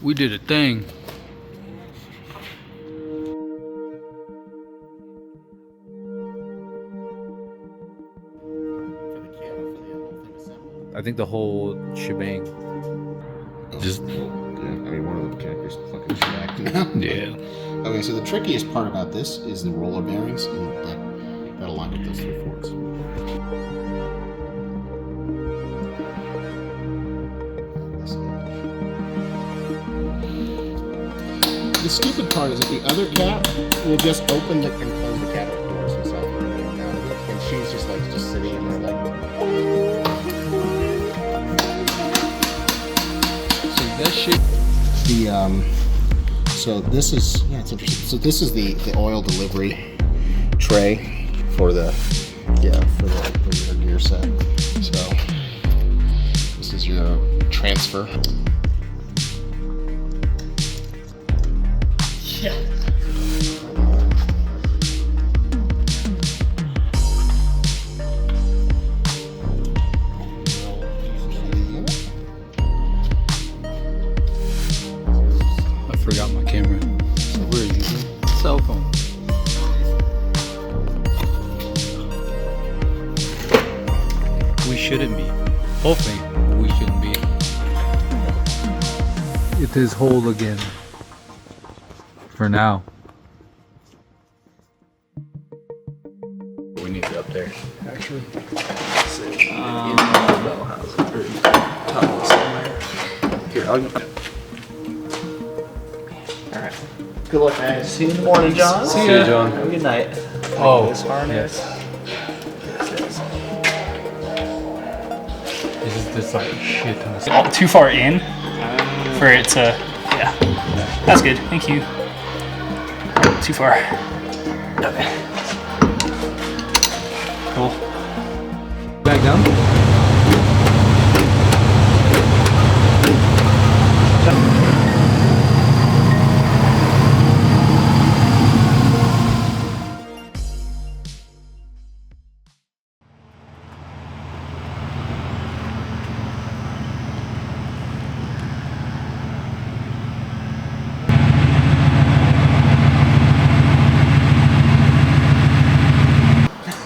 We did a thing. I think the whole shebang. Just yeah, I mean, one of the connectors fucking jacked now. yeah. Okay, so the trickiest part about this is the roller bearings, and that'll line up those 3 Fords. The stupid part is that the other cat will just open and close the cabinet doors himself and she's just like sitting in there like. So that shit. So this is it's interesting. So this is the oil delivery tray for the your gear set. So this is your transfer. Yeah. I forgot my camera. So we're using Cell phone. We shouldn't be. Hopefully, we shouldn't be. It is whole again. For now. We need to up there. Actually. In the bell house or tunnel somewhere. Here, I'll. Alright. Good luck, guys. See you in the morning, John. See ya, John. Have a good night. Oh, This harness. yes. This is just like shit ton of stuff. Too far in for it to. Yeah. That's good. Thank you. Too far. Okay. Cool. Back down.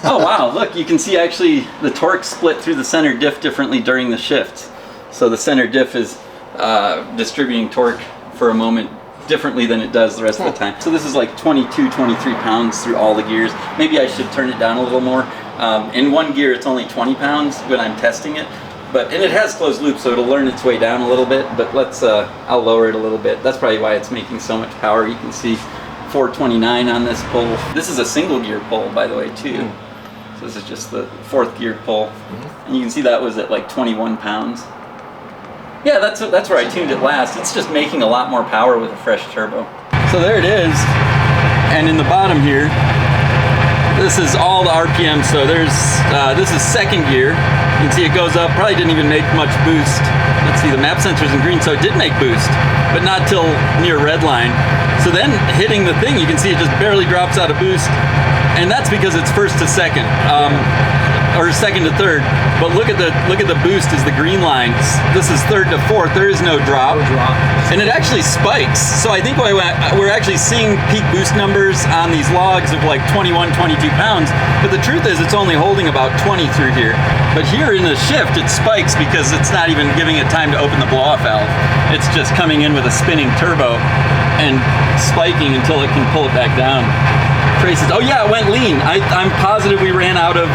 Oh wow, look, you can see actually the torque split through the center diff differently during the shift. So the center diff is distributing torque for a moment differently than it does the rest of the time. So this is like 22, 23 pounds through all the gears. Maybe I should turn it down a little more. In one gear it's only 20 pounds when I'm testing it. And it has closed loop, so it'll learn its way down a little bit, but I'll lower it a little bit. That's probably why it's making so much power. You can see 429 on this pull. This is a single gear pull, by the way, too. So this is just the 4th gear pull. And you can see that was at like 21 pounds. Yeah, that's where I tuned it last. It's just making a lot more power with a fresh turbo. So there it is. And in the bottom here, this is all the RPM. So there's, this is 2nd gear. You can see it goes up, probably didn't even make much boost. Let's see, the map sensor's in green, so it did make boost, but not till near red line. So then hitting the thing, you can see it just barely drops out of boost. And that's because it's 1st to 2nd, or 2nd to 3rd. But look at the boost is the green line. This is 3rd to 4th. There is no drop. And it actually spikes. So I think we're actually seeing peak boost numbers on these logs of like 21, 22 pounds. But the truth is it's only holding about 20 through here. But here in the shift it spikes because it's not even giving it time to open the blow-off valve. It's just coming in with a spinning turbo and spiking until it can pull it back down. Traces. Oh yeah, it went lean. I'm positive we ran out of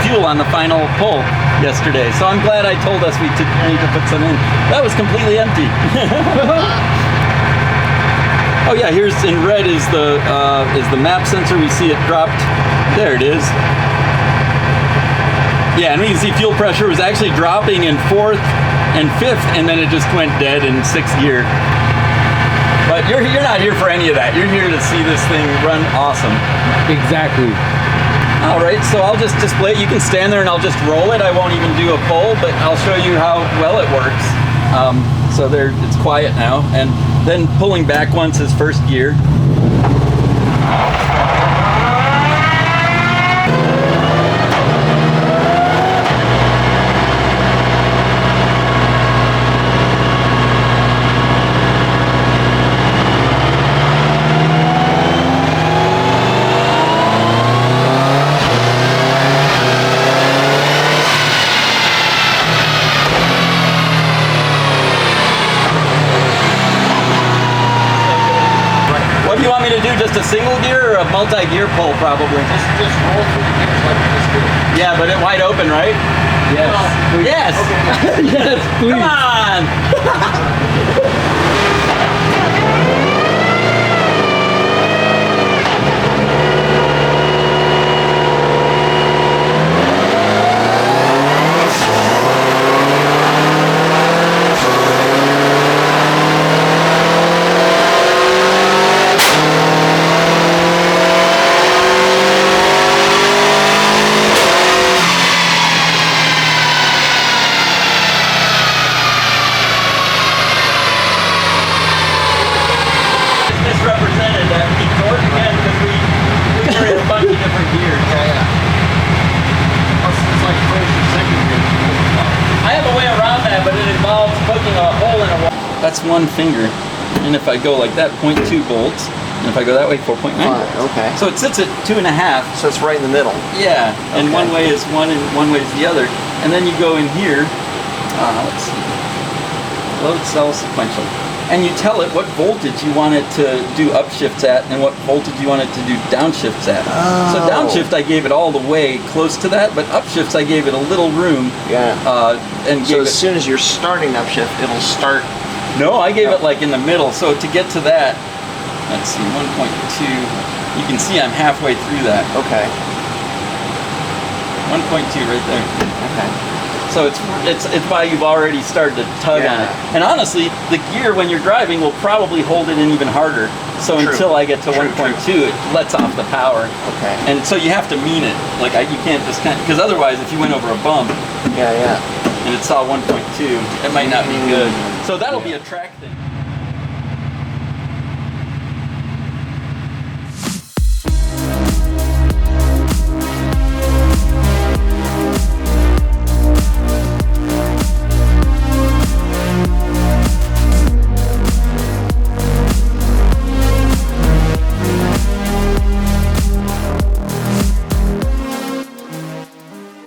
fuel on the final pull yesterday. So I'm glad I told us we need to put some in. That was completely empty. Oh yeah, here's in red is the map sensor. We see it dropped. There it is. Yeah, and we can see fuel pressure was actually dropping in 4th and 5th, and then it just went dead in 6th gear. But you're not here for any of that. You're here to see this thing run awesome. Exactly. All right, so I'll just display it. You can stand there and I'll just roll it. I won't even do a pull, but I'll show you how well it works. So there, it's quiet now. And then pulling back once is first gear. What do you want me to do? Just a single gear or a multi-gear pull, probably? Just roll through the gears like you just did. Yeah, but it wide open, right? Yes. Yes. Yes, please. Come on. Misrepresented that we torque again because we were in a bunch of different gears. It's like first and second gear. I have a way around that, but it involves poking a hole in a wall. That's one finger. And if I go like that, 0.2 volts. And if I go that way, 4.9 volts. Okay. So it sits at 2.5. So it's right in the middle. Yeah. And Okay. one way is one and one way is the other. And then you go in here. Let's see. Load cell sequential. And you tell it what voltage you want it to do upshifts at and what voltage you want it to do downshifts at. So Oh. downshift I gave it all the way close to that, but upshifts I gave it a little room. Yeah. And So gave as it, soon as you're starting upshift, it'll start. no, I gave it like in the middle. So to get to that, let's see, 1.2. You can see I'm halfway through that. Okay. 1.2 right there. Okay. So it's why you've already started to tug on it. And honestly, the gear when you're driving will probably hold it in even harder. So True. until I get to 1.2, it lets off the power. Okay. And so you have to mean it. Like you can't just because otherwise, if you went over a bump Yeah, yeah. and it saw 1.2, it might not be good. So that'll be a track thing.